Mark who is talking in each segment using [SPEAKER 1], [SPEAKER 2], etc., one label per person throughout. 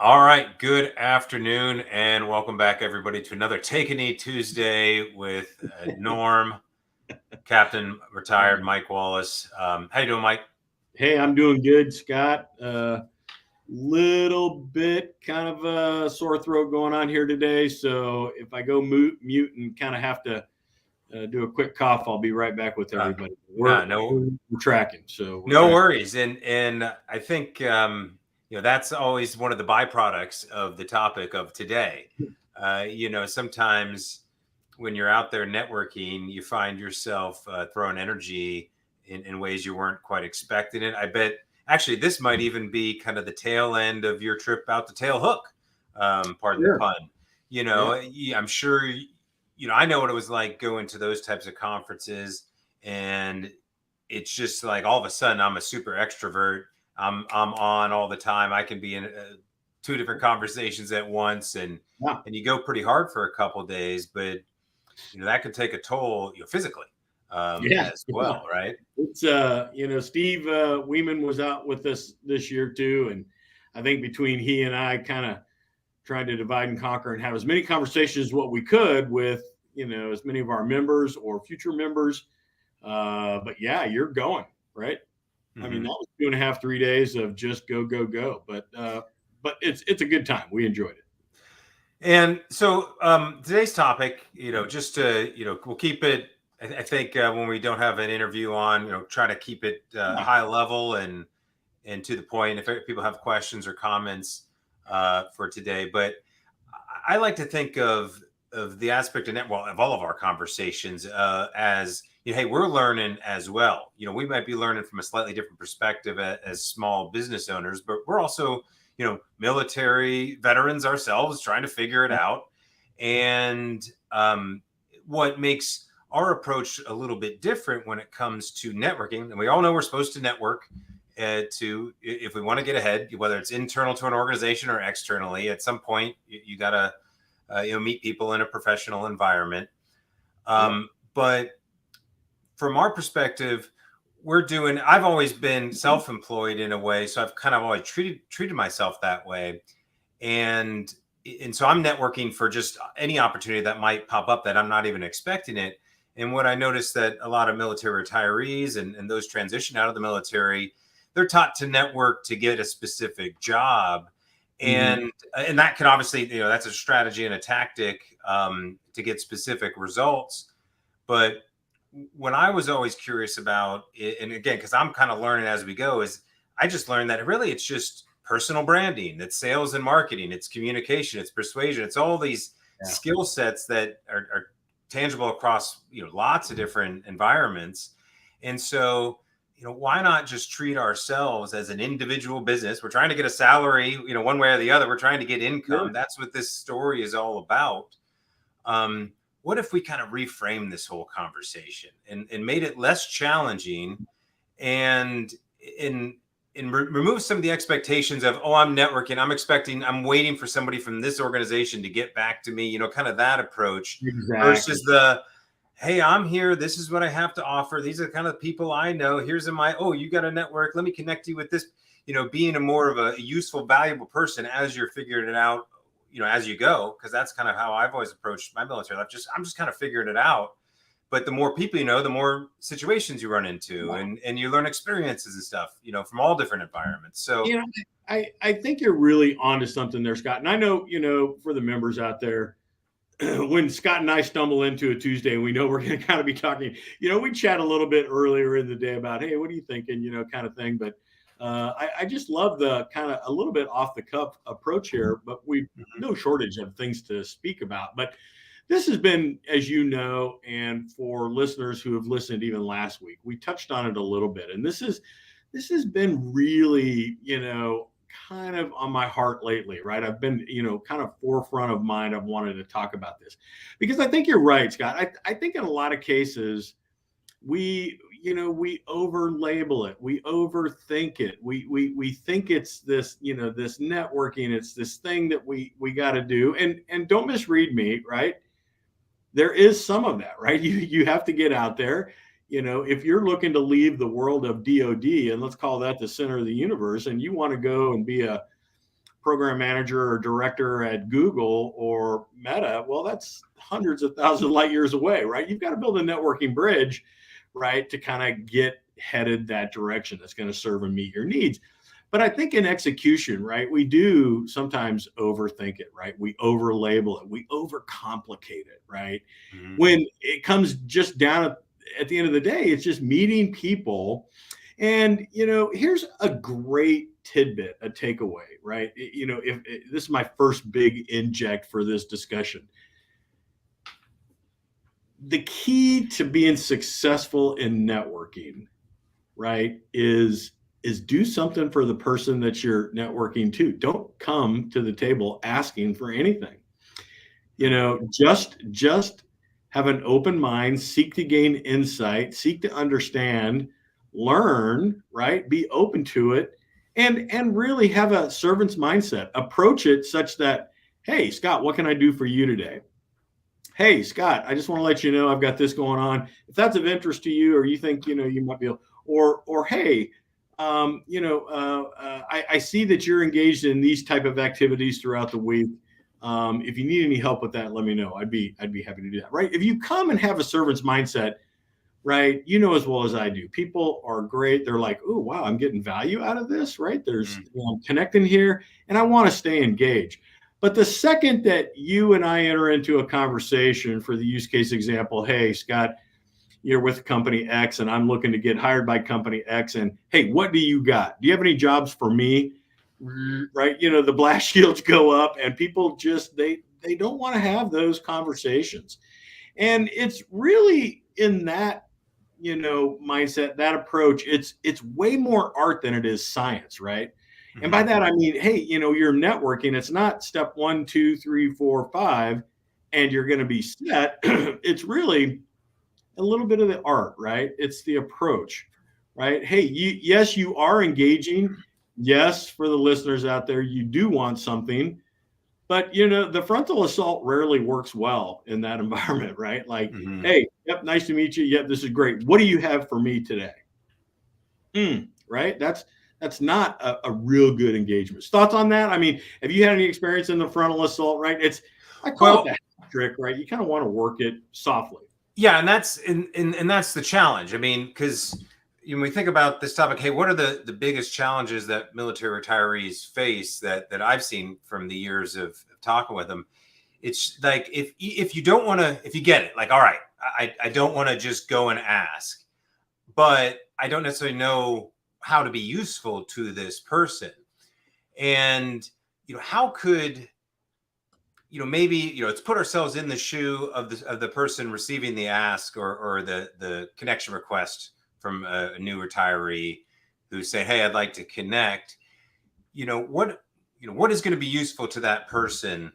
[SPEAKER 1] All right, good afternoon, and welcome back, everybody, to another Take a Knee Tuesday with Norm, Captain Retired Mike Wallace. How you doing, Mike?
[SPEAKER 2] Hey, I'm doing good, Scott. Little bit kind of a sore throat going on here today. So if I go mute and kind of have to do a quick cough, I'll be right back with
[SPEAKER 1] Uh,
[SPEAKER 2] everybody.
[SPEAKER 1] no,
[SPEAKER 2] We're,
[SPEAKER 1] no,
[SPEAKER 2] we're tracking. So we're
[SPEAKER 1] no
[SPEAKER 2] tracking.
[SPEAKER 1] worries. And I think that's always one of the byproducts of the topic of today. Sometimes when you're out there networking, you find yourself throwing energy in ways you weren't quite expecting it. I bet actually this might even be kind of the tail end of your trip out to Tail Hook. Pardon the
[SPEAKER 2] Sure.
[SPEAKER 1] pun.
[SPEAKER 2] Yeah.
[SPEAKER 1] I'm sure, I know what it was like going to those types of conferences, and it's just like all of a sudden I'm a super extrovert. I'm on all the time. I can be in two different conversations at once, and
[SPEAKER 2] Yeah.
[SPEAKER 1] you go pretty hard for a couple of days, but that can take a toll, physically,
[SPEAKER 2] Yeah.
[SPEAKER 1] as well, right?
[SPEAKER 2] It's Steve Weeman was out with us this year too, and I think between he and I kind of trying to divide and conquer and have as many conversations as what we could with as many of our members or future members. But yeah, you're going right. I mean,
[SPEAKER 1] Mm-hmm.
[SPEAKER 2] that was 2.5, 3 days of just go, go, go. But it's a good time. We enjoyed it.
[SPEAKER 1] And so today's topic, just to, we'll keep it. I think when we don't have an interview on, try to keep it
[SPEAKER 2] Yeah.
[SPEAKER 1] high level and to the point. If people have questions or comments for today, but I like to think of the aspect of all of our conversations as hey, we're learning as well. We might be learning from a slightly different perspective as small business owners, but we're also military veterans ourselves trying to figure it out. And what makes our approach a little bit different when it comes to networking, and we all know we're supposed to network to if we want to get ahead, whether it's internal to an organization or externally. At some point, you got to meet people in a professional environment.
[SPEAKER 2] Yep.
[SPEAKER 1] But from our perspective, I've always been self-employed in a way, so I've kind of always treated myself that way, and so I'm networking for just any opportunity that might pop up that I'm not even expecting it. And what I noticed that a lot of military retirees and those transition out of the military, they're taught to network to get a specific job,
[SPEAKER 2] Mm-hmm.
[SPEAKER 1] and that can obviously, that's a strategy and a tactic to get specific results. But what I was always curious about, and again, because I'm kind of learning as we go, is I just learned that really it's just personal branding, it's sales and marketing, it's communication, it's persuasion, it's all these
[SPEAKER 2] Yeah.
[SPEAKER 1] skill sets that are tangible across lots of different environments. And so why not just treat ourselves as an individual business? We're trying to get a salary, one way or the other. We're trying to get income.
[SPEAKER 2] Sure.
[SPEAKER 1] That's what this story is all about. What if we kind of reframe this whole conversation and made it less challenging, and in remove some of the expectations of, oh, I'm networking, I'm waiting for somebody from this organization to get back to me, kind of that approach,
[SPEAKER 2] Exactly.
[SPEAKER 1] versus the, hey, I'm here, this is what I have to offer, these are kind of people I know, oh, you got a network, let me connect you with this, being a more of a useful, valuable person as you're figuring it out, as you go, because that's kind of how I've always approached my military life. I'm just kind of figuring it out. But the more people the more situations you run into, and you learn experiences and stuff, from all different environments. So
[SPEAKER 2] I think you're really onto something there, Scott. And I know, for the members out there, when Scott and I stumble into a Tuesday and we know we're going to kind of be talking, we chat a little bit earlier in the day about, hey, what are you thinking, kind of thing. But I just love the kind of a little bit off the cuff approach here, but we no shortage of things to speak about. But this has been, as you know, and for listeners who have listened even last week, we touched on it a little bit. And this has been really, kind of on my heart lately, right? I've been, kind of forefront of mind. I've wanted to talk about this because I think you're right, Scott. I think in a lot of cases, we over label it, we overthink it, we think it's this, this networking, it's this thing that we got to do. And don't misread me, right? There is some of that, right? You have to get out there, if you're looking to leave the world of DoD, and let's call that the center of the universe, and you want to go and be a program manager or director at Google or Meta, well, that's hundreds of thousands of light years away, right? You've got to build a networking bridge, right, to kind of get headed that direction that's going to serve and meet your needs. But I think in execution, right, we do sometimes overthink it, right? We overlabel it, we overcomplicate it, right?
[SPEAKER 1] Mm-hmm.
[SPEAKER 2] When it comes just down at the end of the day, it's just meeting people. And, here's a great tidbit, a takeaway, right? If this is my first big inject for this discussion. The key to being successful in networking, right, is do something for the person that you're networking to. Don't come to the table asking for anything. Just have an open mind, seek to gain insight, seek to understand, learn, right? Be open to it, and really have a servant's mindset. Approach it such that, hey, Scott, what can I do for you today? Hey, Scott, I just want to let you know I've got this going on. If that's of interest to you, or you think you might be able, or hey, I see that you're engaged in these type of activities throughout the week. If you need any help with that, let me know. I'd be happy to do that. Right? If you come and have a servant's mindset, right? As well as I do. People are great. They're like, oh wow, I'm getting value out of this. Right? There's I'm connecting here, and I want to stay engaged. But the second that you and I enter into a conversation, for the use case example, hey, Scott, you're with company X and I'm looking to get hired by company X. And hey, what do you got? Do you have any jobs for me? Right? The blast shields go up, and people just, they don't want to have those conversations. And it's really in that, mindset, that approach, it's way more art than it is science, right? Mm-hmm. And by that, I mean, hey, you're networking. It's not step 1, 2, 3, 4, 5, and you're going to be set. It's really a little bit of the art, right? It's the approach, right? Hey, yes, you are engaging. Yes, for the listeners out there, you do want something, but the frontal assault rarely works well in that environment, right? Like, hey, yep, nice to meet you. Yep, this is great. What do you have for me today? Right? That's not a real good engagement. Thoughts on that? I mean, have you had any experience in the frontal assault? Right? I call it the trick, right? You kind of want to work it softly.
[SPEAKER 1] Yeah, and that's the challenge. I mean, because when we think about this topic, hey, what are the biggest challenges that military retirees face that I've seen from the years of talking with them? It's like if you don't want to, if you get it, like, all right, I don't want to just go and ask, but I don't necessarily know how to be useful to this person. And how could maybe let's put ourselves in the shoe of the person receiving the ask or the connection request from a new retiree who's saying, hey, I'd like to connect. What is going to be useful to that person?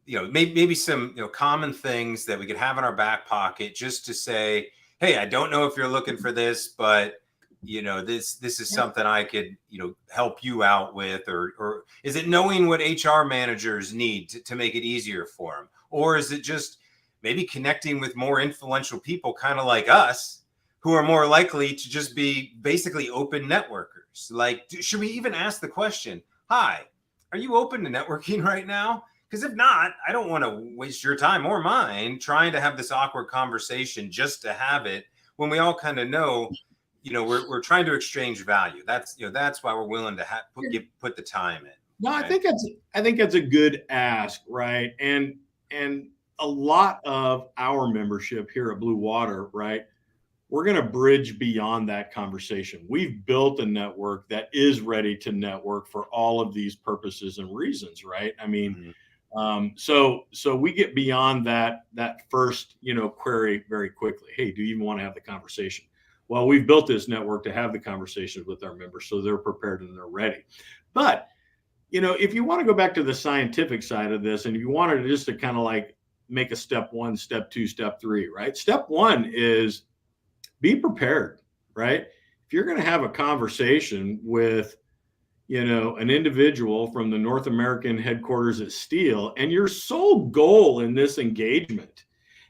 [SPEAKER 1] Maybe some common things that we could have in our back pocket, just to say, hey, I don't know if you're looking for this, but this is something I could help you out with, or is it knowing what HR managers need to make it easier for them, or is it just maybe connecting with more influential people, kind of like us, who are more likely to just be basically open networkers? Like, should we even ask the question, hi, are you open to networking right now? Because if not, I don't want to waste your time or mine trying to have this awkward conversation just to have it, when we all kind of know, we're trying to exchange value. That's why we're willing to put the time in.
[SPEAKER 2] No, right? I think that's a good ask, right? And a lot of our membership here at Blue Water, right, we're going to bridge beyond that conversation. We've built a network that is ready to network for all of these purposes and reasons, right? I mean, so we get beyond that first, query very quickly. Hey, do you even want to have the conversation? Well, we've built this network to have the conversations with our members, so they're prepared and they're ready. But, if you want to go back to the scientific side of this, and if you wanted just to kind of like make a step 1, step 2, step 3, right? Step 1 is be prepared, right? If you're going to have a conversation with, an individual from the North American headquarters at Steel, and your sole goal in this engagement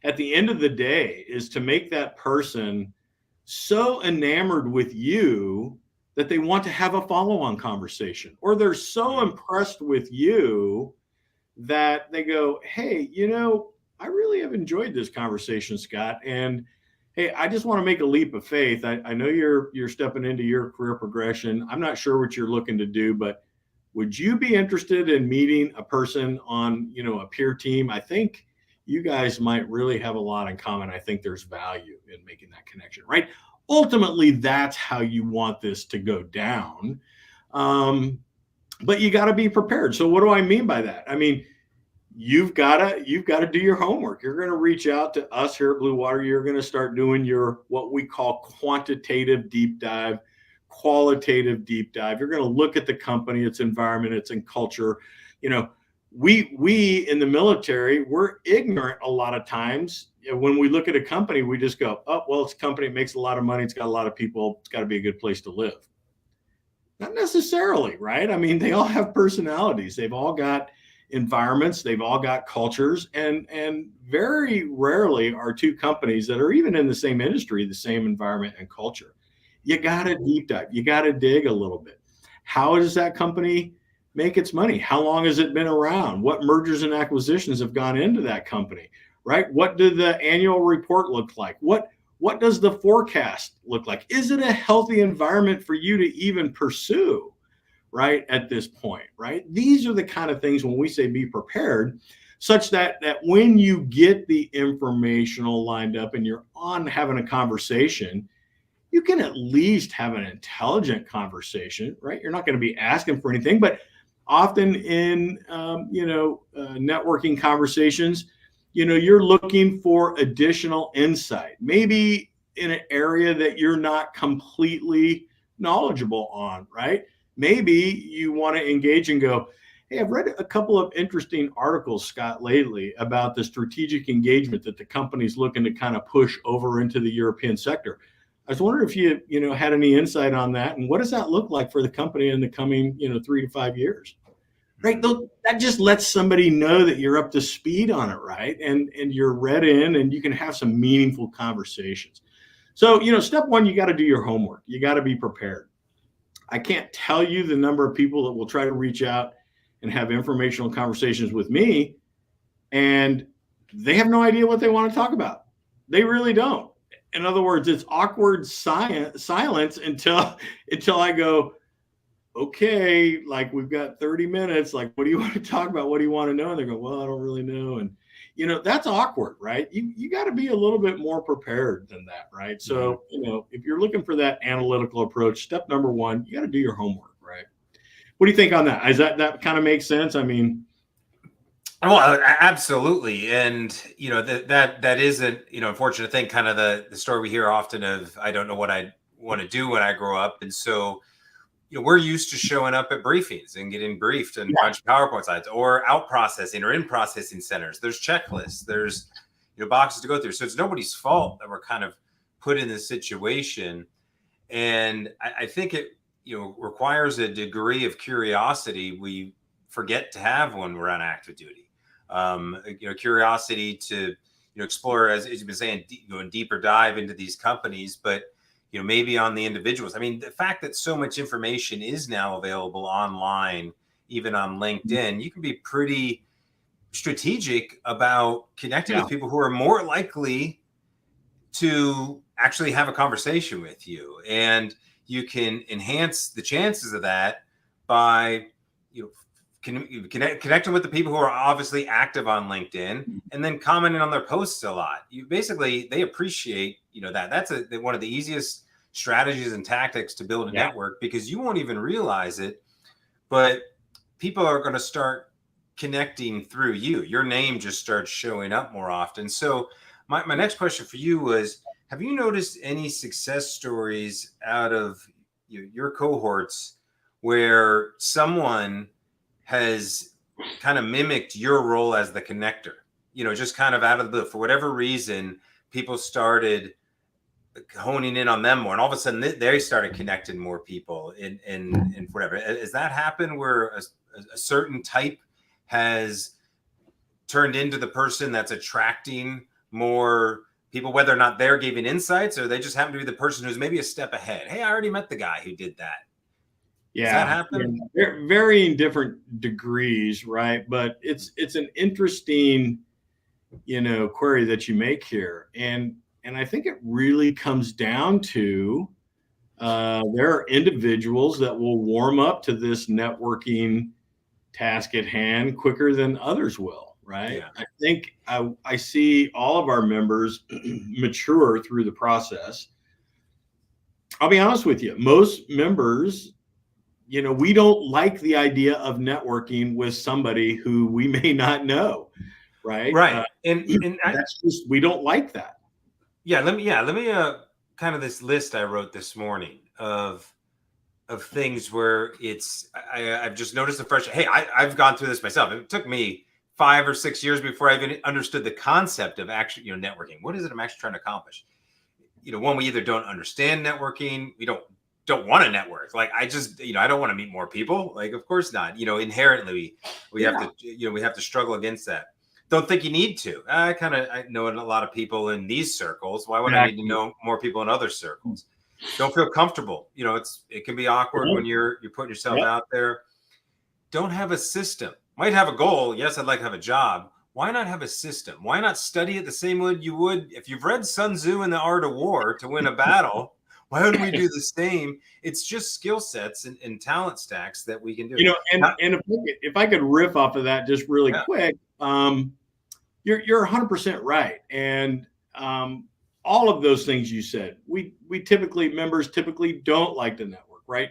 [SPEAKER 2] at the end of the day is to make that person so enamored with you that they want to have a follow-on conversation, or they're so impressed with you that they go, hey, I really have enjoyed this conversation, Scott. And hey, I just want to make a leap of faith. I know you're stepping into your career progression. I'm not sure what you're looking to do, but would you be interested in meeting a person on, a peer team? I think you guys might really have a lot in common. I think there's value in making that connection, right? Ultimately, that's how you want this to go down. But you got to be prepared. So what do I mean by that? I mean, you've got to do your homework. You're going to reach out to us here at Blue Water. You're going to start doing your what we call quantitative deep dive, qualitative deep dive. You're going to look at the company, its environment, its culture. We in the military, we're ignorant a lot of times. When we look at a company, we just go, oh, well, it's a company, it makes a lot of money, it's got a lot of people, it's got to be a good place to live. Not necessarily, right? I mean, they all have personalities. They've all got environments. They've all got cultures. And very rarely are two companies that are even in the same industry, the same environment and culture. You got to deep dive. You got to dig a little bit. How does that company make its money? How long has it been around? What mergers and acquisitions have gone into that company, right? What did the annual report look like? What does the forecast look like? Is it a healthy environment for you to even pursue, right, at this point, right? These are the kind of things when we say be prepared, such that when you get the informational lined up and you're on having a conversation, you can at least have an intelligent conversation, right? You're not going to be asking for anything, but often in, networking conversations, you're looking for additional insight, maybe in an area that you're not completely knowledgeable on, right? Maybe you want to engage and go, hey, I've read a couple of interesting articles, Scott, lately about the strategic engagement that the company's looking to kind of push over into the European sector. I was wondering if you had any insight on that, and what does that look like for the company in the coming 3 to 5 years? Right, that just lets somebody know that you're up to speed on it, right? And you're read in, and you can have some meaningful conversations. So, step one, you got to do your homework. You got to be prepared. I can't tell you the number of people that will try to reach out and have informational conversations with me, and they have no idea what they want to talk about. They really don't. In other words, it's awkward silence until I go, okay, like we've got 30 minutes. Like, what do you want to talk about? What do you want to know? And they go, well, I don't really know. And, that's awkward, right? You got to be a little bit more prepared than that, right? So, if you're looking for that analytical approach, step number one, you got to do your homework, right? What do you think on that? Is that kind of makes sense? I mean,
[SPEAKER 1] well, absolutely. And, that is an, unfortunate thing, kind of the story we hear often of, I don't know what I want to do when I grow up. And so, we're used to showing up at briefings and getting briefed and punch PowerPoint slides, or out processing or in processing centers. There's checklists, there's, boxes to go through. So it's nobody's fault that we're kind of put in this situation. And I think it, requires a degree of curiosity we forget to have when we're on active duty. Curiosity to, explore, as you've been saying, going deeper dive into these companies, but maybe on the individuals. I mean, the fact that so much information is now available online, even on LinkedIn, you can be pretty strategic about connecting with people who are more likely to actually have a conversation with you. And you can enhance the chances of that by, connecting with the people who are obviously active on LinkedIn, and then commenting on their posts a lot. They appreciate, that's one of the easiest strategies and tactics to build a network, because you won't even realize it, but people are going to start connecting through you. Your name just starts showing up more often. So my next question for you was, have you noticed any success stories out of your cohorts where someone has kind of mimicked your role as the connector? Just kind of out of the blue, for whatever reason, people started honing in on them more, and all of a sudden they started connecting more people in whatever. Has that happened where a certain type has turned into the person that's attracting more people, whether or not they're giving insights or they just happen to be the person who's maybe a step ahead. Hey, I already met the guy who did that. Does that happen?
[SPEAKER 2] Varying different degrees, right? But it's an interesting, query that you make here, and I think it really comes down to there are individuals that will warm up to this networking task at hand quicker than others will, right?
[SPEAKER 1] Yeah.
[SPEAKER 2] I think I see all of our members mature through the process. I'll be honest with you, most members, we don't like the idea of networking with somebody who we may not know, right?
[SPEAKER 1] Right. And
[SPEAKER 2] that's just, we don't like that.
[SPEAKER 1] Let me kind of this list I wrote this morning of things where I've just noticed the fresh. Hey, I've gone through this myself. It took me 5 or 6 years before I even understood the concept of actually, networking. What is it I'm actually trying to accomplish? One, we either don't understand networking, we don't want to network. Like, I just, I don't want to meet more people. Like, of course not. Inherently we have to, we have to struggle against that. Don't think you need to. I know a lot of people in these circles. Why would I need to know more people in other circles? Don't feel comfortable. It can be awkward when you're putting yourself out there. Don't have a system. Might have a goal. Yes, I'd like to have a job. Why not have a system? Why not study it the same way you would if you've read Sun Tzu and the Art of War to win a battle? Why wouldn't we do the same? It's just skill sets and talent stacks that we can do.
[SPEAKER 2] And if I could riff off of that just really quick, you're 100% right. And all of those things you said, members typically don't like to network, right?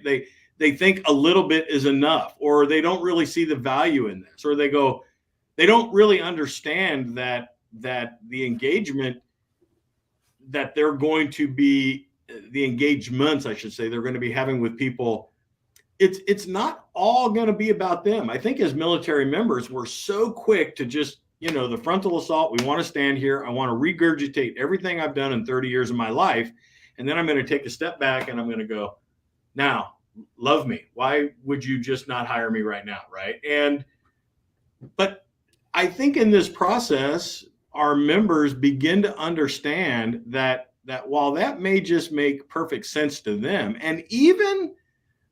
[SPEAKER 2] They think a little bit is enough, or they don't really see the value in this, or they don't really understand that the engagement that they're going to be, the engagements, I should say, they're going to be having with people, it's not all going to be about them. I think as military members, we're so quick to just, the frontal assault. We want to stand here. I want to regurgitate everything I've done in 30 years of my life. And then I'm going to take a step back and I'm going to go, now, love me. Why would you just not hire me right now? Right. But I think in this process, our members begin to understand that while that may just make perfect sense to them, and even,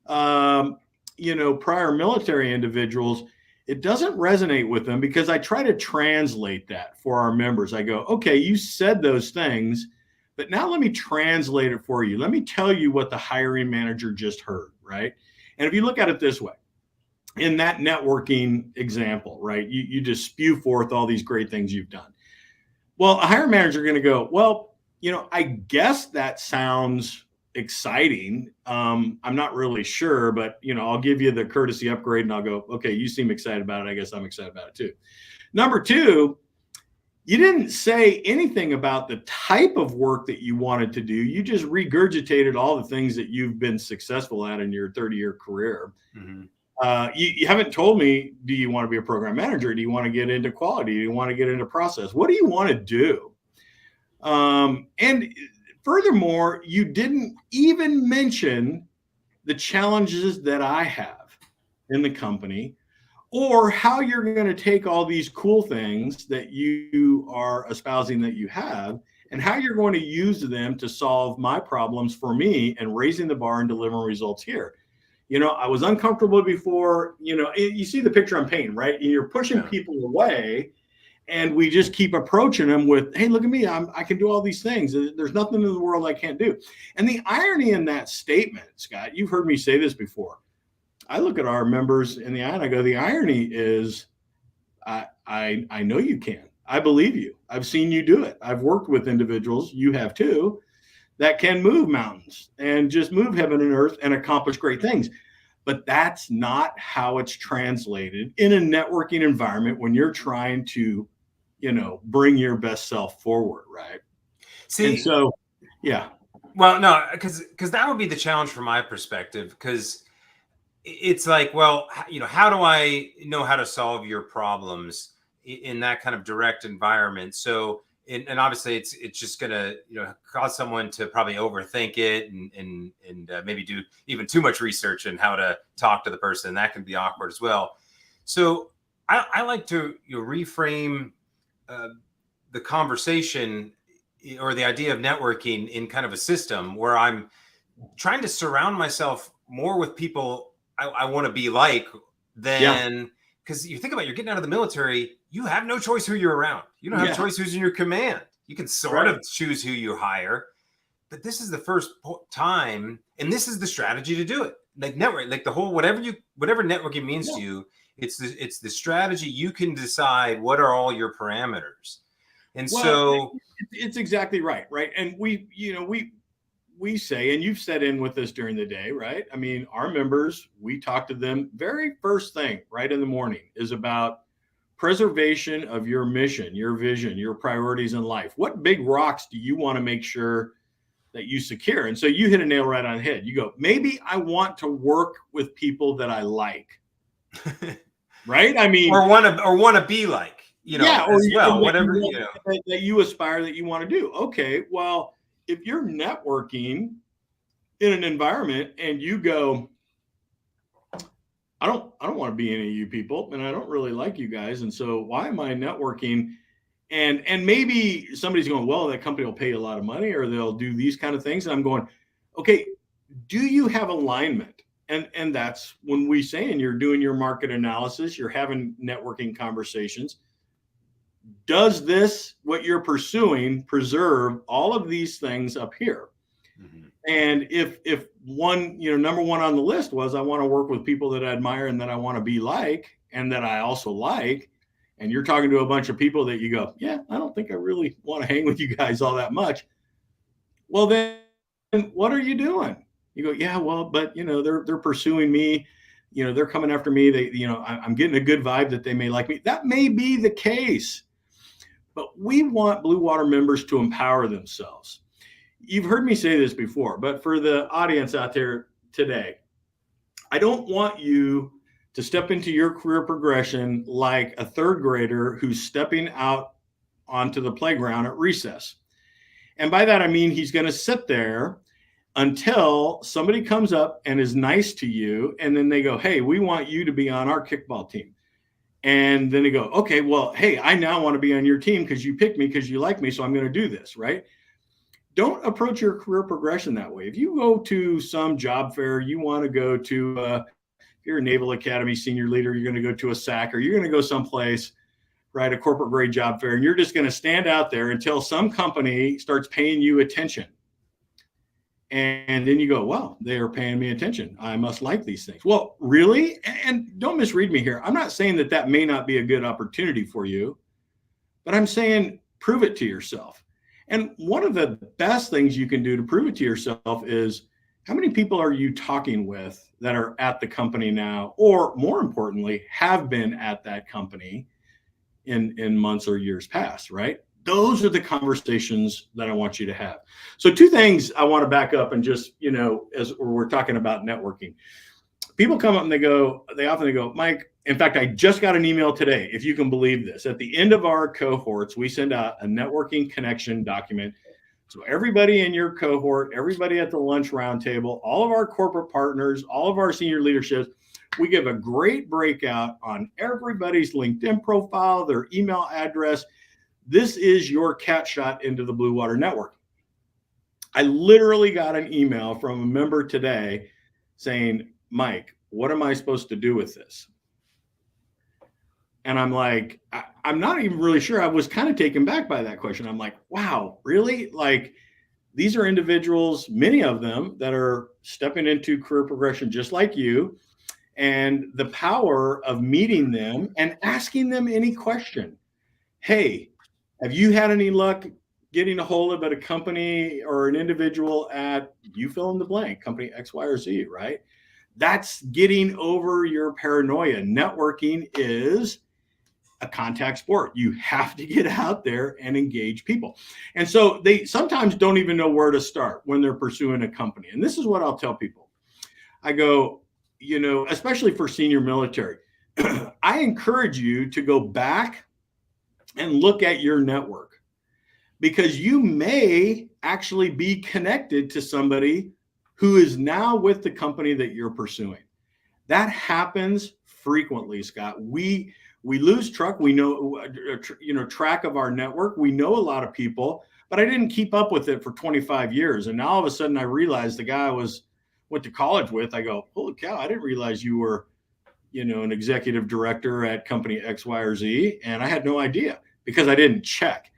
[SPEAKER 2] prior military individuals, it doesn't resonate with them, because I try to translate that for our members. I go, okay, you said those things, but now let me translate it for you. Let me tell you what the hiring manager just heard, right? And if you look at it this way, in that networking example, right, you just spew forth all these great things you've done. Well, a hiring manager is going to go, well, I guess that sounds exciting. I'm not really sure, but I'll give you the courtesy upgrade and I'll go, okay, you seem excited about it. I guess I'm excited about it too. Number two, you didn't say anything about the type of work that you wanted to do. You just regurgitated all the things that you've been successful at in your 30-year career. Mm-hmm. You haven't told me, do you want to be a program manager? Do you want to get into quality? Do you want to get into process? What do you want to do? And furthermore, you didn't even mention the challenges that I have in the company, or how you're going to take all these cool things that you are espousing that you have, and how you're going to use them to solve my problems for me and raising the bar and delivering results here. I was uncomfortable before, you see the picture I'm painting, right? You're pushing people away, and we just keep approaching them with, hey, look at me. I can do all these things. There's nothing in the world I can't do. And the irony in that statement, Scott, you've heard me say this before. I look at our members in the eye and I go, the irony is I know you can. I believe you. I've seen you do it. I've worked with individuals, you have too, that can move mountains and just move heaven and earth and accomplish great things. But that's not how it's translated in a networking environment when you're trying to, bring your best self forward, right?
[SPEAKER 1] See,
[SPEAKER 2] and so, yeah.
[SPEAKER 1] Well, no, because that would be the challenge from my perspective, because it's like, well, how do I know how to solve your problems in that kind of direct environment? So, and obviously it's just going to, cause someone to probably overthink it and maybe do even too much research in how to talk to the person. And that can be awkward as well. So I like to reframe the conversation or the idea of networking in kind of a system where I'm trying to surround myself more with people I want to be like than, because you think about it, you're getting out of the military, you have no choice who you're around. You don't have a choice who's in your command. You can sort of choose who you hire, but this is the first time, and this is the strategy to do it. Like network, like the whole whatever networking means to you, it's the strategy. You can decide what are all your parameters, and so
[SPEAKER 2] it's exactly right. And we say, and you've set in with us during the day, right? I mean, our members, we talk to them very first thing right in the morning is about preservation of your mission, your vision, your priorities in life. What big rocks do you want to make sure that you secure? And so you hit a nail right on the head. You go, maybe I want to work with people that I like. Right? I mean,
[SPEAKER 1] or want to be like, as well, whatever,
[SPEAKER 2] that you aspire, that you want to do. Okay, well, if you're networking in an environment and you go, I don't want to be any of you people, and I don't really like you guys, and so why am I networking? And maybe somebody's going, well, that company will pay you a lot of money, or they'll do these kind of things. And I'm going, okay, do you have alignment? And that's when we say, and you're doing your market analysis, you're having networking conversations. Does this, what you're pursuing, preserve all of these things up here? Mm-hmm. And if one, number one on the list was, I want to work with people that I admire and that I want to be like, and that I also like, and you're talking to a bunch of people that you go, yeah, I don't think I really want to hang with you guys all that much. Well, then what are you doing? You go, yeah, well, but they're pursuing me. They're coming after me. They, I'm getting a good vibe that they may like me. That may be the case, but we want Blue Water members to empower themselves. You've heard me say this before, but for the audience out there today, I don't want you to step into your career progression like a third grader who's stepping out onto the playground at recess. And by that, I mean, he's going to sit there until somebody comes up and is nice to you. And then they go, hey, we want you to be on our kickball team. And then they go, okay, well, hey, I now want to be on your team because you picked me because you like me. So I'm going to do this, right? Don't approach your career progression that way. If you go to some job fair, you want to go to, if you're a Naval Academy senior leader, you're going to go to a SAC, or you're going to go someplace, right, a corporate grade job fair, and you're just going to stand out there until some company starts paying you attention. And then you go, well, they are paying me attention. I must like these things. Well, really? And don't misread me here. I'm not saying that may not be a good opportunity for you, but I'm saying prove it to yourself. And one of the best things you can do to prove it to yourself is, how many people are you talking with that are at the company now, or more importantly, have been at that company in months or years past, right? Those are the conversations that I want you to have. So two things I want to back up and just, as we're talking about networking, people come up and they often go, Mike, in fact, I just got an email today, if you can believe this. At the end of our cohorts, we send out a networking connection document. So everybody in your cohort, everybody at the lunch roundtable, all of our corporate partners, all of our senior leadership, we give a great breakout on everybody's LinkedIn profile, their email address. This is your cat shot into the Blue Water Network. I literally got an email from a member today saying, Mike, what am I supposed to do with this? And I'm like, I'm not even really sure. I was kind of taken back by that question. I'm like, wow, really? Like, these are individuals, many of them, that are stepping into career progression just like you. And the power of meeting them and asking them any question. Hey, have you had any luck getting a hold of a company or an individual at, you fill in the blank, company X, Y, or Z, right? That's getting over your paranoia. Networking is a contact sport. You have to get out there and engage people. And so they sometimes don't even know where to start when they're pursuing a company. And this is what I'll tell people. I go, especially for senior military, I encourage you to go back and look at your network, because you may actually be connected to somebody who is now with the company that you're pursuing. That happens frequently, Scott. We lose track. We know, track of our network. We know a lot of people, but I didn't keep up with it for 25 years. And now all of a sudden I realized the guy I went to college with, I go, holy cow, I didn't realize you were, an executive director at company X, Y, or Z. And I had no idea because I didn't check.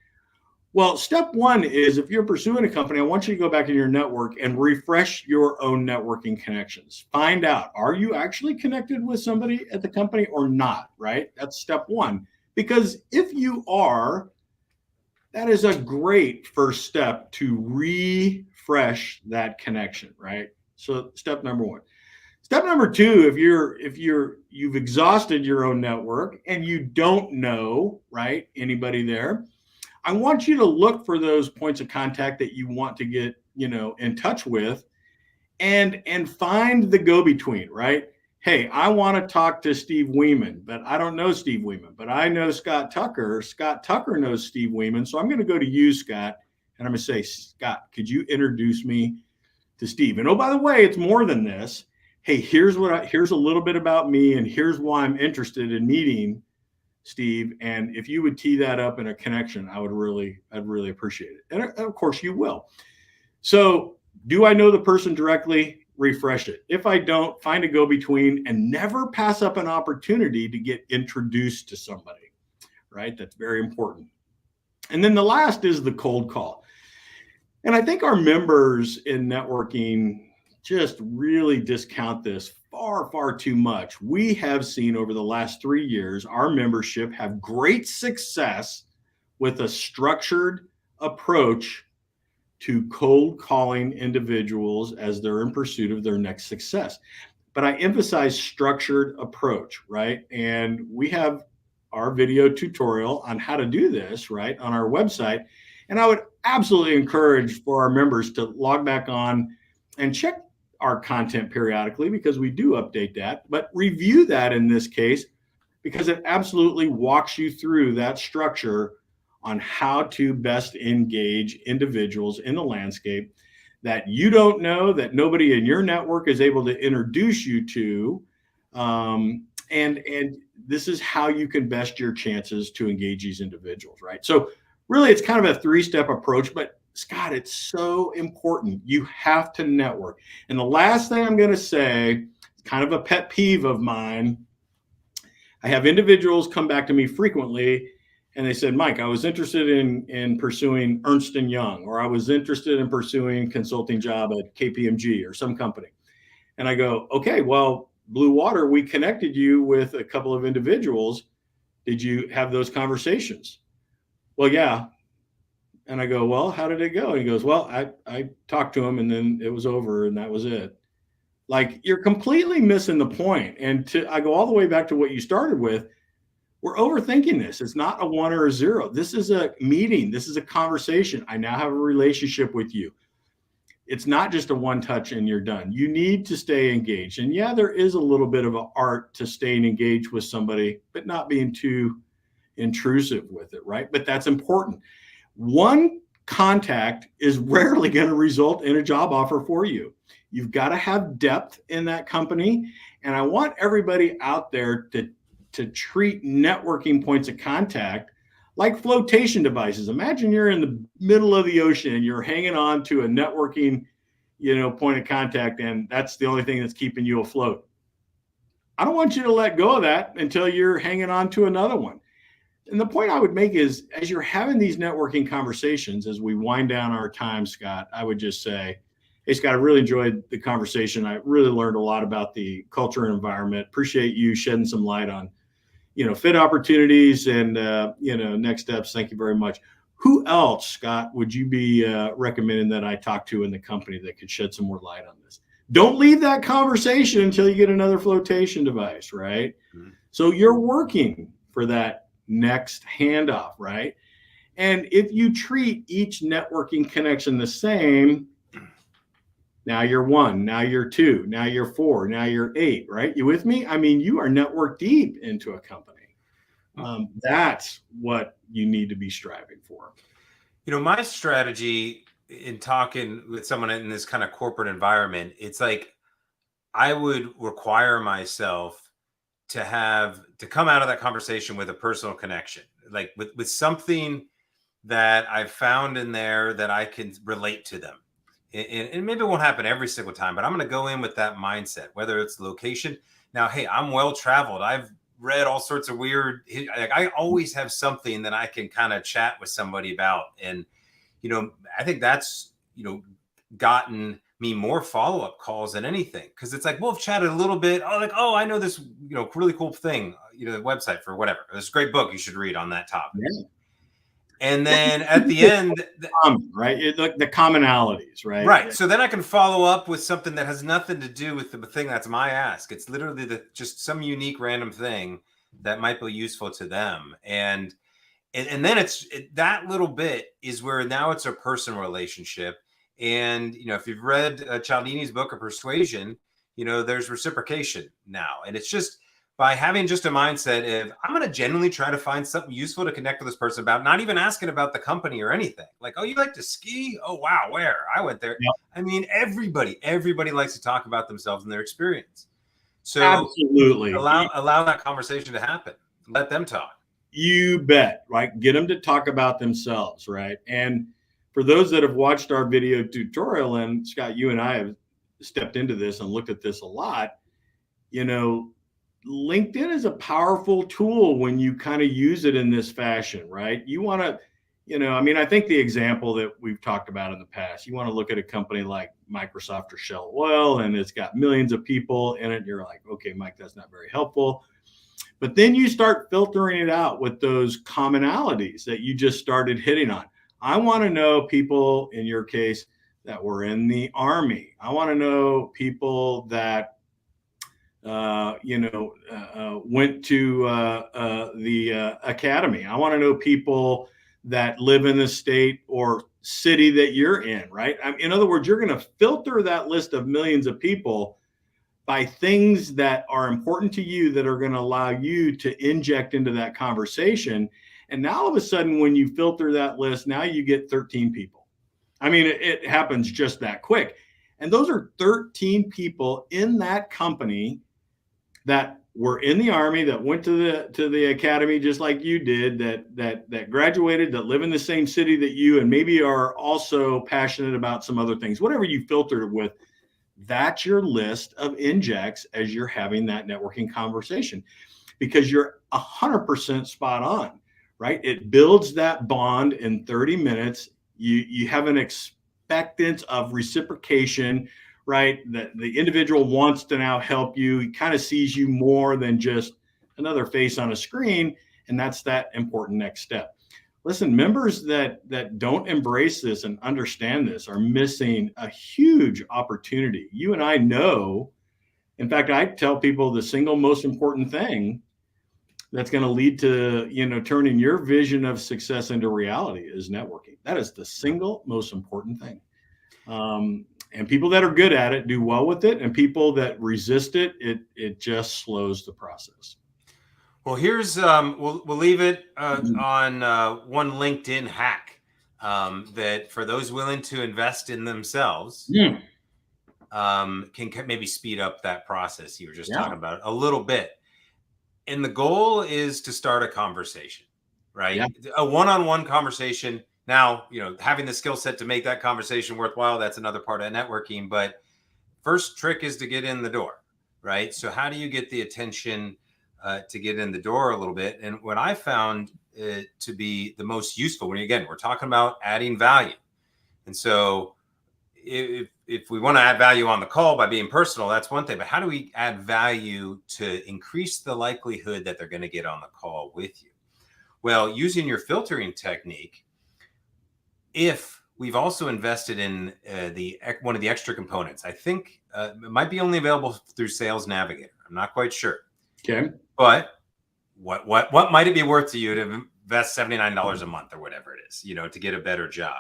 [SPEAKER 2] Well, step one is if you're pursuing a company, I want you to go back in your network and refresh your own networking connections. Find out, are you actually connected with somebody at the company or not, right? That's step one. Because if you are, that is a great first step to refresh that connection, right? So step number one. Step number two, you've exhausted your own network and you don't know, right, anybody there, I want you to look for those points of contact that you want to get, in touch with and find the go-between, right? Hey, I want to talk to Steve Weeman, but I don't know Steve Weeman, but I know Scott Tucker. Scott Tucker knows Steve Weeman. So I'm going to go to you, Scott, and I'm going to say, Scott, could you introduce me to Steve? And oh, by the way, it's more than this. Hey, here's a little bit about me, and here's why I'm interested in meeting Steve. And if you would tee that up in a connection, I'd really appreciate it. And of course you will. So do I know the person directly? Refresh it. If I don't, find a go-between and never pass up an opportunity to get introduced to somebody, right? That's very important. And then the last is the cold call. And I think our members in networking just really discount this far, far too much. We have seen over the last 3 years, our membership have great success with a structured approach to cold calling individuals as they're in pursuit of their next success. But I emphasize structured approach, right? And we have our video tutorial on how to do this, right, on our website. And I would absolutely encourage for our members to log back on and check our content periodically because we do update that, but review that in this case because it absolutely walks you through that structure on how to best engage individuals in the landscape that you don't know, that nobody in your network is able to introduce you to. And this is how you can best your chances to engage these individuals, right? So really, it's kind of a 3-step approach, but Scott, it's so important. You have to network. And the last thing I'm going to say, kind of a pet peeve of mine, I have individuals come back to me frequently and they said, Mike, I was interested in pursuing Ernst & Young, or I was interested in pursuing consulting job at KPMG or some company. And I go, okay, well, Blue Water, we connected you with a couple of individuals. Did you have those conversations? Well, yeah. And I go, well, how did it go? And he goes, well, I talked to him and then it was over and that was it. Like, you're completely missing the point. And I go all the way back to what you started with. We're overthinking this. It's not a 1 or a 0. This is a meeting. This is a conversation. I now have a relationship with you. It's not just a one touch and you're done. You need to stay engaged. And yeah, there is a little bit of an art to staying engaged with somebody, but not being too intrusive with it, right? But that's important. One contact is rarely going to result in a job offer for you. You've got to have depth in that company. And I want everybody out there to treat networking points of contact like flotation devices. Imagine you're in the middle of the ocean and you're hanging on to a networking, point of contact, and that's the only thing that's keeping you afloat. I don't want you to let go of that until you're hanging on to another one. And the point I would make is, as you're having these networking conversations, as we wind down our time, Scott, I would just say, hey, Scott, I really enjoyed the conversation. I really learned a lot about the culture and environment. Appreciate you shedding some light on, fit opportunities and, next steps. Thank you very much. Who else, Scott, would you be recommending that I talk to in the company that could shed some more light on this? Don't leave that conversation until you get another flotation device, right? Mm-hmm. So you're working for that next handoff, right? And if you treat each networking connection the same, now you're 1, now you're 2, now you're 4, now you're 8, right? You with me? I mean, you are network deep into a company. That's what you need to be striving for.
[SPEAKER 1] My strategy in talking with someone in this kind of corporate environment, it's like, I would require myself to come out of that conversation with a personal connection, like with something that I've found in there that I can relate to them. And maybe it won't happen every single time, but I'm going to go in with that mindset, whether it's location. Now, hey, I'm well traveled. I've read all sorts of weird, like I always have something that I can kind of chat with somebody about. And, I think that's, gotten me more follow-up calls than anything. Cause it's like, well, I've chatted a little bit. Oh, like, oh, I know this, really cool thing, the website for whatever. This great book you should read on that topic.
[SPEAKER 2] Yeah.
[SPEAKER 1] And then at the end,
[SPEAKER 2] right? The commonalities, right?
[SPEAKER 1] right. So then I can follow up with something that has nothing to do with the thing that's my ask. It's literally just some unique random thing that might be useful to them. And then that little bit is where now it's a personal relationship. And, if you've read Cialdini's book of Persuasion, there's reciprocation now. And it's just by having just a mindset of, I'm going to genuinely try to find something useful to connect with this person about, not even asking about the company or anything. Like, oh, you like to ski? Oh, wow. Where? I went there.
[SPEAKER 2] Yep.
[SPEAKER 1] I mean, everybody likes to talk about themselves and their experience. So
[SPEAKER 2] absolutely
[SPEAKER 1] allow that conversation to happen. Let them talk.
[SPEAKER 2] You bet, right? Get them to talk about themselves, right? And for those that have watched our video tutorial, and Scott, you and I have stepped into this and looked at this a lot, LinkedIn is a powerful tool when you kind of use it in this fashion, right? You want to, I think the example that we've talked about in the past, you want to look at a company like Microsoft or Shell Oil, and it's got millions of people in it. And you're like, okay, Mike, that's not very helpful. But then you start filtering it out with those commonalities that you just started hitting on. I want to know people, in your case, that were in the Army. I want to know people that, went to the academy. I want to know people that live in the state or city that you're in, right? In other words, you're going to filter that list of millions of people by things that are important to you that are going to allow you to inject into that conversation. And now all of a sudden, when you filter that list, now you get 13 people. I mean, it happens just that quick. And those are 13 people in that company that were in the Army, that went to the academy just like you did, that graduated, that live in the same city that you, and maybe are also passionate about some other things. Whatever you filtered with, that's your list of injects as you're having that networking conversation, because you're 100% spot on, right? It builds that bond in 30 minutes. You have an expectance of reciprocation, right? That the individual wants to now help you. He kind of sees you more than just another face on a screen. And that's that important next step. Listen, members that don't embrace this and understand this are missing a huge opportunity. You and I know, in fact, I tell people the single most important thing that's going to lead to, turning your vision of success into reality is networking. That is the single most important thing. And people that are good at it do well with it, and people that resist it, it just slows the process.
[SPEAKER 1] Well, here's we'll leave it on one LinkedIn hack that for those willing to invest in themselves can maybe speed up that process you were just talking about a little bit. And the goal is to start a conversation, right? Yeah. A one-on-one conversation. Now, having the skill set to make that conversation worthwhile, that's another part of networking. But first trick is to get in the door, right? So how do you get the attention to get in the door a little bit? And what I found to be the most useful, we're talking about adding value. And so if we want to add value on the call by being personal, that's one thing. But how do we add value to increase the likelihood that they're going to get on the call with you? Well, using your filtering technique, if we've also invested in one of the extra components, I think it might be only available through Sales Navigator. I'm not quite sure.
[SPEAKER 2] Okay.
[SPEAKER 1] But what might it be worth to you to invest $79 a month or whatever it is, to get a better job?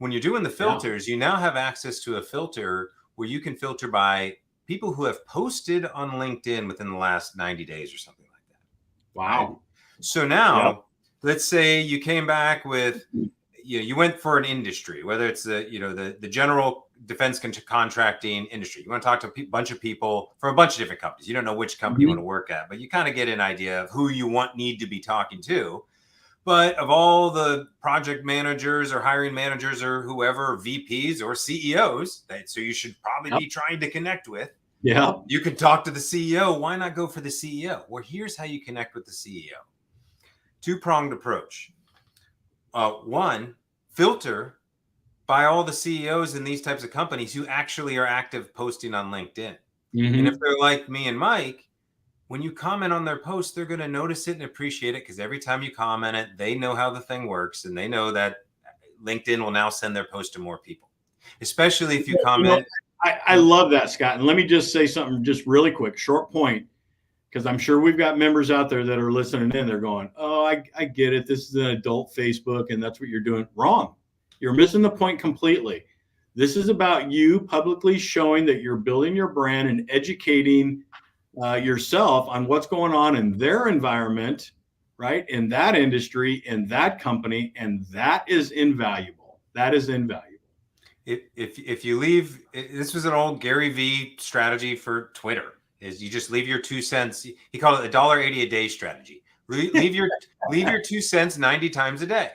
[SPEAKER 1] When you're doing the filters, you now have access to a filter where you can filter by people who have posted on LinkedIn within the last 90 days or something like that.
[SPEAKER 2] Wow.
[SPEAKER 1] Right? So now, let's say you came back with, you went for an industry, whether it's the general defense contracting industry. You want to talk to a bunch of people from a bunch of different companies. You don't know which company you want to work at, but you kind of get an idea of who you need to be talking to. But of all the project managers or hiring managers or whoever, VPs or CEOs, so you should probably be trying to connect with.
[SPEAKER 2] Yeah.
[SPEAKER 1] You can talk to the CEO. Why not go for the CEO? Well, here's how you connect with the CEO. Two-pronged approach. One, filter by all the CEOs in these types of companies who actually are active posting on LinkedIn. And if they're like me and Mike, when you comment on their post, they're going to notice it and appreciate it, because every time you comment it, they know how the thing works, and they know that LinkedIn will now send their post to more people, especially if you comment.
[SPEAKER 2] I love that, Scott. And let me just say something just really quick, short point, because I'm sure we've got members out there that are listening in. They're going, oh, I get it. This is an adult Facebook, and that's what you're doing. Wrong. You're missing the point completely. This is about you publicly showing that you're building your brand and educating yourself on what's going on in their environment, right? In that industry, in that company, and that is invaluable. That is invaluable.
[SPEAKER 1] If you leave, this was an old Gary V strategy for Twitter, is you just leave your 2 cents. He called it $1.80 a day strategy. Leave your 2 cents 90 times a day.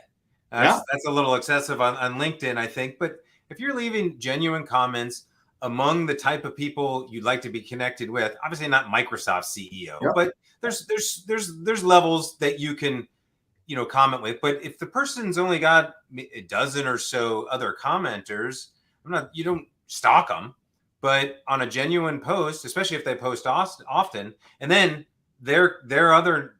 [SPEAKER 1] That's a little excessive on LinkedIn, I think. But if you're leaving genuine comments among the type of people you'd like to be connected with, obviously not Microsoft CEO, but there's levels that you can, comment with. But if the person's only got a dozen or so other commenters, you don't stalk them, but on a genuine post, especially if they post often, and then their other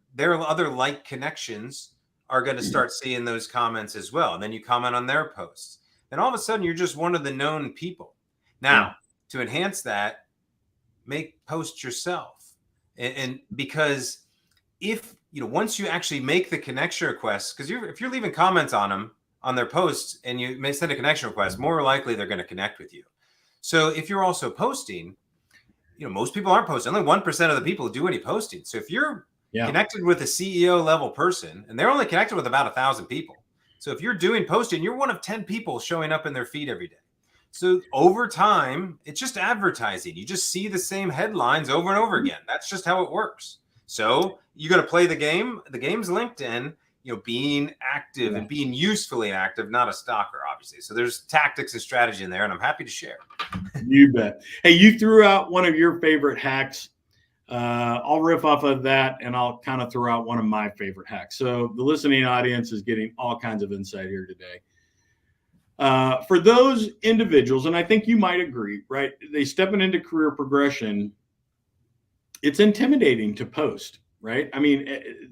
[SPEAKER 1] like connections are going to start seeing those comments as well. And then you comment on their posts. Then all of a sudden you're just one of the known people. Now, to enhance that, make posts yourself. And because if, once you actually make the connection request, because if you're leaving comments on them, on their posts, and you may send a connection request, more likely they're going to connect with you. So if you're also posting, most people aren't posting. Only 1% of the people do any posting. So if you're connected with a CEO level person, and they're only connected with about 1,000 people. So if you're doing posting, you're one of 10 people showing up in their feed every day. So over time, it's just advertising. You just see the same headlines over and over again. That's just how it works. So you got to play the game. The game's LinkedIn, being active and being usefully active, not a stalker, obviously. So there's tactics and strategy in there, and I'm happy to share.
[SPEAKER 2] You bet. Hey, you threw out one of your favorite hacks. I'll riff off of that, and I'll kind of throw out one of my favorite hacks. So the listening audience is getting all kinds of insight here today. For those individuals, and I think you might agree, right? They stepping into career progression. It's intimidating to post, right? I mean,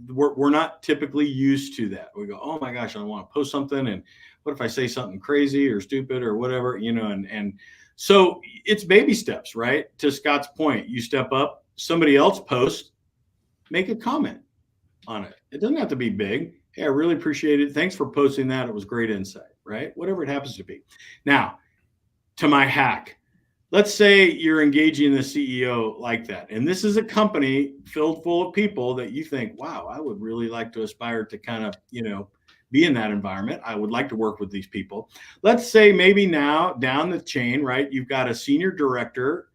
[SPEAKER 2] we're not typically used to that. We go, oh my gosh, I want to post something, and what if I say something crazy or stupid or whatever, and so it's baby steps, right? To Scott's point, you step up, somebody else posts, make a comment on it. It doesn't have to be big. Hey, I really appreciate it. Thanks for posting that. It was great insight, right? Whatever it happens to be. Now, to my hack. Let's say you're engaging the CEO like that. And this is a company filled full of people that you think, wow, I would really like to aspire to kind of, be in that environment. I would like to work with these people. Let's say maybe now down the chain, right? You've got a senior director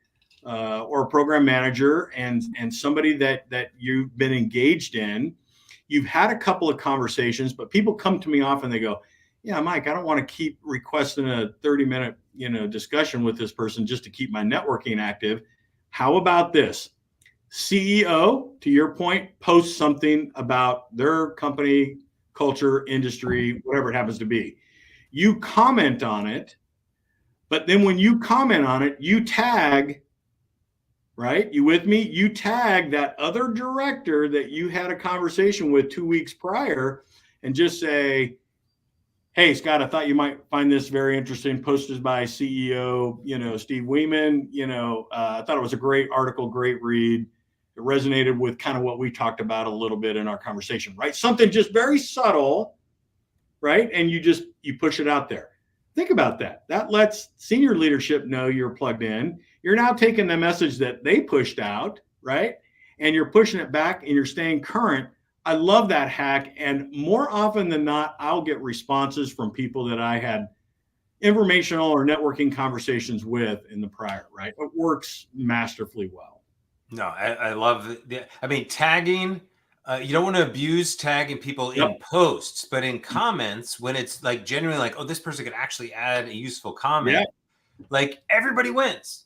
[SPEAKER 2] or a program manager and somebody that you've been engaged in. You've had a couple of conversations, but people come to me often, they go, yeah, Mike, I don't want to keep requesting a 30-minute, discussion with this person just to keep my networking active. How about this? CEO, to your point, posts something about their company, culture, industry, whatever it happens to be. You comment on it, but then when you comment on it, you tag, right? You with me? You tag that other director that you had a conversation with 2 weeks prior and just say, hey, Scott, I thought you might find this very interesting. Posted by CEO, Steve Weeman. I thought it was a great article, great read. It resonated with kind of what we talked about a little bit in our conversation, right? Something just very subtle, right? And you push it out there. Think about that. That lets senior leadership know you're plugged in. You're now taking the message that they pushed out, right? And you're pushing it back and you're staying current. I love that hack. And more often than not, I'll get responses from people that I had informational or networking conversations with in the prior, right? It works masterfully well.
[SPEAKER 1] No, I love I mean, tagging. You don't want to abuse tagging people
[SPEAKER 2] Yep.
[SPEAKER 1] in posts, but in comments, when it's like genuinely like, oh, this person could actually add a useful comment,
[SPEAKER 2] Yeah.
[SPEAKER 1] like everybody wins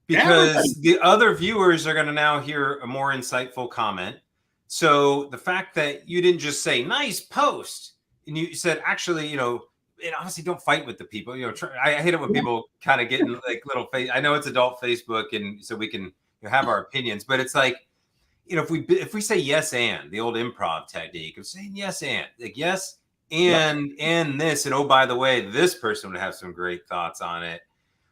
[SPEAKER 2] Everybody.
[SPEAKER 1] because the other viewers are going to now hear a more insightful comment. So the fact that you didn't just say nice post and you said actually, and obviously don't fight with the people. I hate it when people kind of get in like little face. I know it's adult Facebook, and so we can have our opinions, but it's like, if we say yes and the old improv technique of saying yes and like yes
[SPEAKER 2] Yep.
[SPEAKER 1] and this, and oh by the way, this person would have some great thoughts on it.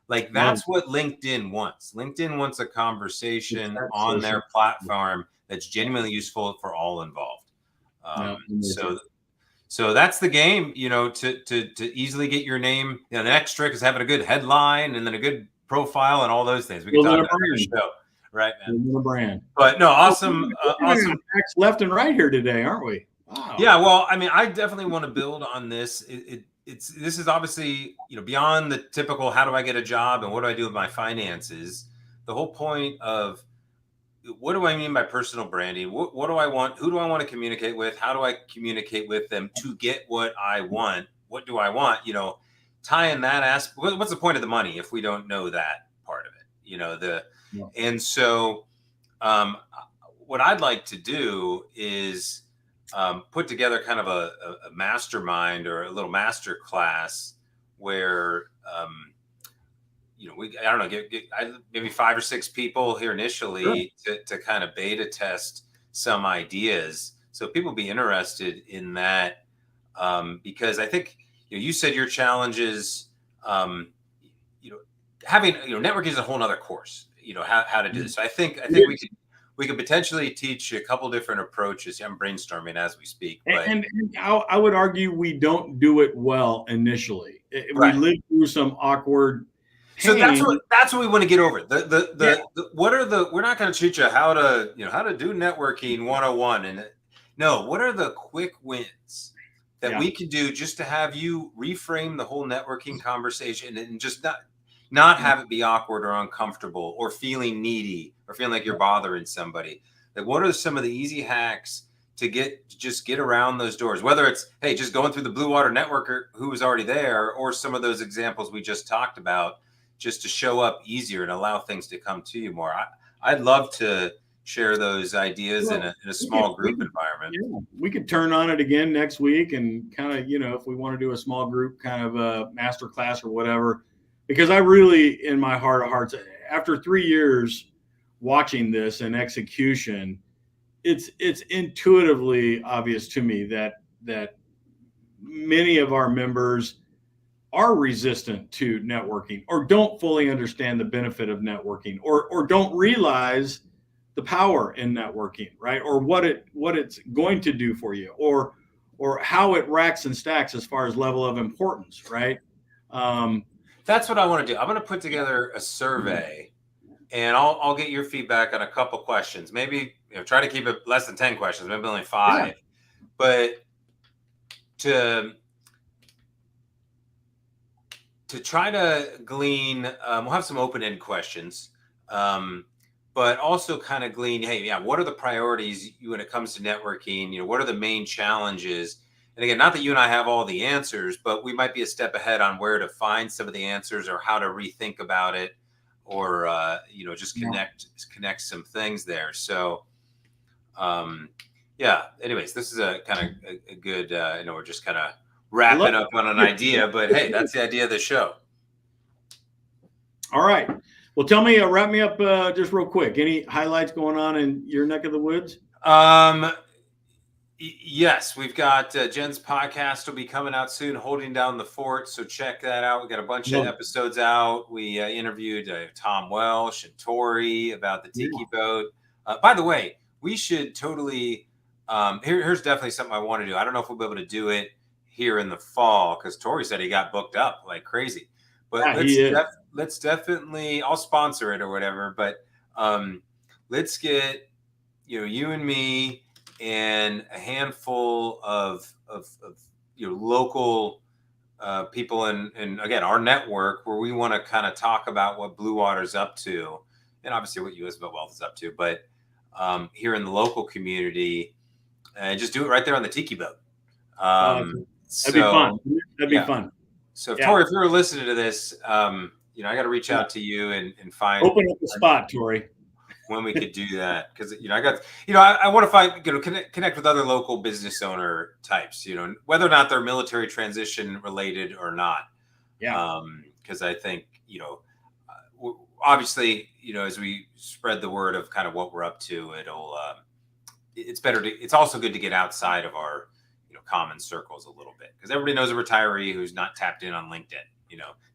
[SPEAKER 1] Like
[SPEAKER 2] Love
[SPEAKER 1] that's what LinkedIn wants. LinkedIn wants a
[SPEAKER 2] it.
[SPEAKER 1] conversation
[SPEAKER 2] That
[SPEAKER 1] on
[SPEAKER 2] social.
[SPEAKER 1] their platform that's genuinely useful for all involved.
[SPEAKER 2] Yeah.
[SPEAKER 1] So that's the game, to easily get your name. The next trick is having a good headline and then a good profile and all those things. We can talk
[SPEAKER 2] Building a
[SPEAKER 1] about another
[SPEAKER 2] brand.
[SPEAKER 1] show, right, man?
[SPEAKER 2] Building a brand.
[SPEAKER 1] But no,
[SPEAKER 2] Well,
[SPEAKER 1] awesome,
[SPEAKER 2] we're
[SPEAKER 1] awesome.
[SPEAKER 2] facts left and right here today, aren't we? Wow.
[SPEAKER 1] Yeah, well, I mean, I definitely want to build on this. This is obviously, beyond the typical how do I get a job and what do I do with my finances. The whole point of what do I mean by personal branding? What do I want? Who do I want to communicate with? How do I communicate with them to get what I want? What do I want? Tie in that aspect. What's the point of the money if we don't know that part of it?
[SPEAKER 2] Yeah.
[SPEAKER 1] And so um, what I'd like to do is put together kind of a mastermind or a little master class where I don't know, get maybe 5 or 6 people here
[SPEAKER 2] Sure.
[SPEAKER 1] initially to kind of beta test some ideas, so people be interested in that, because I think you said your challenges, um, you know, having networking is a whole other course. How to do this. So I think we could potentially teach a couple different approaches. I'm brainstorming as we speak, but
[SPEAKER 2] And I would argue we don't do it well initially. We
[SPEAKER 1] right.
[SPEAKER 2] live through some awkward
[SPEAKER 1] So
[SPEAKER 2] pain.
[SPEAKER 1] that's what we want to get over. The
[SPEAKER 2] Yeah.
[SPEAKER 1] what are the we're not going to teach you how to do networking 101, and no, what are the quick wins that
[SPEAKER 2] Yeah.
[SPEAKER 1] we can do just to have you reframe the whole networking conversation and just not have it be awkward or uncomfortable or feeling needy or feeling like you're bothering somebody. Like what are some of the easy hacks to just get around those doors, whether it's, hey, just going through the Blue Water networker who was already there, or some of those examples we just talked about, just to show up easier and allow things to come to you more. I'd love to share those ideas in
[SPEAKER 2] Well,
[SPEAKER 1] a small group environment.
[SPEAKER 2] yeah, we could turn on it again next week and kind of, if we want to do a small group kind of a master class or whatever, because I really, in my heart of hearts, after 3 years watching this and execution, it's intuitively obvious to me that many of our members are resistant to networking or don't fully understand the benefit of networking or don't realize the power in networking, right? Or what it's going to do for you or how it racks and stacks as far as level of importance, right?
[SPEAKER 1] That's what I want to do. I'm going to put together a survey, and I'll get your feedback on a couple questions. Maybe try to keep it less than 10 questions, maybe only 5.
[SPEAKER 2] Yeah.
[SPEAKER 1] But to try to glean, we'll have some open-end questions, but also kind of glean, hey, yeah, what are the priorities when it comes to networking? What are the main challenges? And again, not that you and I have all the answers, but we might be a step ahead on where to find some of the answers or how to rethink about it, or just connect some things there. So yeah. Anyways, this is a kind of a good. We're just kind of wrapping up on an idea, but hey, that's the idea of the show.
[SPEAKER 2] All right. Well, tell me, wrap me up just real quick. Any highlights going on in your neck of the woods?
[SPEAKER 1] Yes, we've got Jen's podcast will be coming out soon, Holding Down the Fort. So check that out. We got a bunch of episodes out. We interviewed Tom Welsh and Tori about the Tiki boat. By the way, we should totally. Here's definitely something I want to do. I don't know if we'll be able to do it here in the fall because Tori said he got booked up like crazy. But let's definitely. I'll sponsor it or whatever. But let's get you and me and a handful of local people in again our network where we want to kind of talk about what Blue Water's up to, and obviously what US Boat Wealth is up to, but here in the local community, and just do it right there on the tiki boat.
[SPEAKER 2] That'd be fun. That'd be
[SPEAKER 1] yeah.
[SPEAKER 2] fun.
[SPEAKER 1] So, Tori, if you were listening to this, you know, I got to reach out to you and find
[SPEAKER 2] open up the spot, Tori,
[SPEAKER 1] when we could do that, because you know I got I want to find connect with other local business owner types, you know, whether or not they're military transition related or not.
[SPEAKER 2] Yeah.
[SPEAKER 1] Because I think obviously as we spread the word of kind of what we're up to, it's also good to get outside of our common circles a little bit, because everybody knows a retiree who's not tapped in on LinkedIn.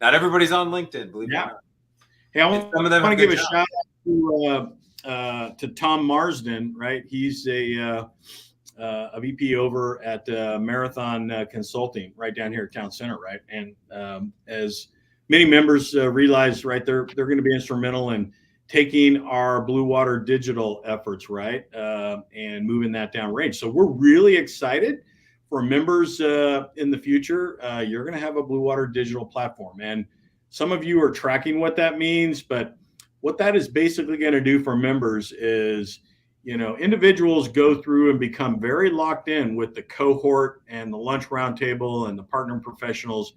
[SPEAKER 1] Not everybody's on LinkedIn, believe it or not.
[SPEAKER 2] Hey, I want to give a shout out to Tom Marsden, right? He's a VP over at Marathon Consulting right down here at Town Center, right? And as many members realize, right, they're going to be instrumental in taking our Blue Water digital efforts, right, and moving that down range. So we're really excited for members in the future. You're going to have a Blue Water digital platform, and some of you are tracking what that means, but what that is basically going to do for members is, individuals go through and become very locked in with the cohort and the lunch roundtable and the partner professionals.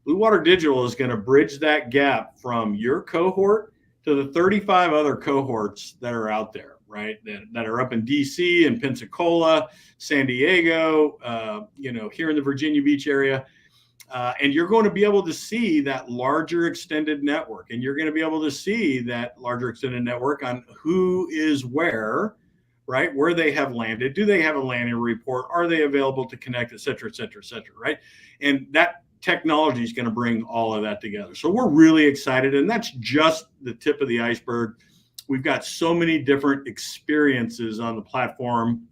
[SPEAKER 2] Blue Water Digital is going to bridge that gap from your cohort to the 35 other cohorts that are out there, right? That are up in DC and Pensacola, San Diego, here in the Virginia Beach area. And you're going to be able to see that larger extended network, and you're going to be able to see that larger extended network on who is where, right? Where they have landed. Do they have a landing report? Are they available to connect, et cetera, et cetera, et cetera, right? And that technology is going to bring all of that together. So we're really excited, and that's just the tip of the iceberg. We've got so many different experiences on the platform,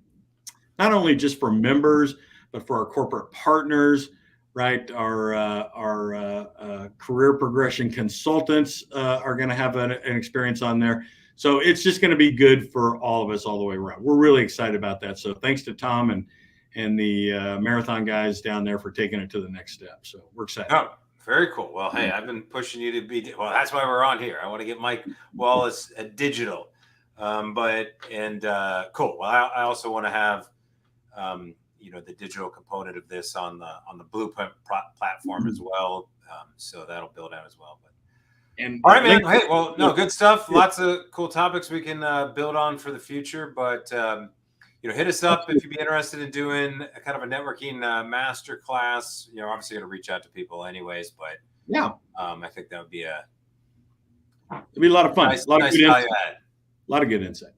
[SPEAKER 2] not only just for members, but for our corporate partners, right? Our career progression consultants are going to have an experience on there. So it's just going to be good for all of us all the way around. We're really excited about that. So thanks to Tom and the Marathon guys down there for taking it to the next step. So we're excited.
[SPEAKER 1] Oh, very cool. Well, hey, I've been pushing you to be, well, that's why we're on here. I want to get Mike Wallace digital. Cool. Well, I also want to have, the digital component of this on the Blueprint platform as well. So that'll build out as well. But all right, man. Hey, well, no, good stuff. Lots of cool topics we can build on for the future. But hit us up if you'd be interested in doing a kind of a networking master class. Obviously, going to reach out to people anyways. But
[SPEAKER 2] yeah,
[SPEAKER 1] I think that would be
[SPEAKER 2] it'd be a lot of fun.
[SPEAKER 1] Nice, a lot of good insight.
[SPEAKER 2] A lot of good insight.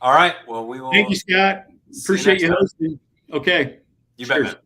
[SPEAKER 1] All right. Well, we will.
[SPEAKER 2] Thank you, Scott. Appreciate you hosting. Okay.
[SPEAKER 1] You bet, man.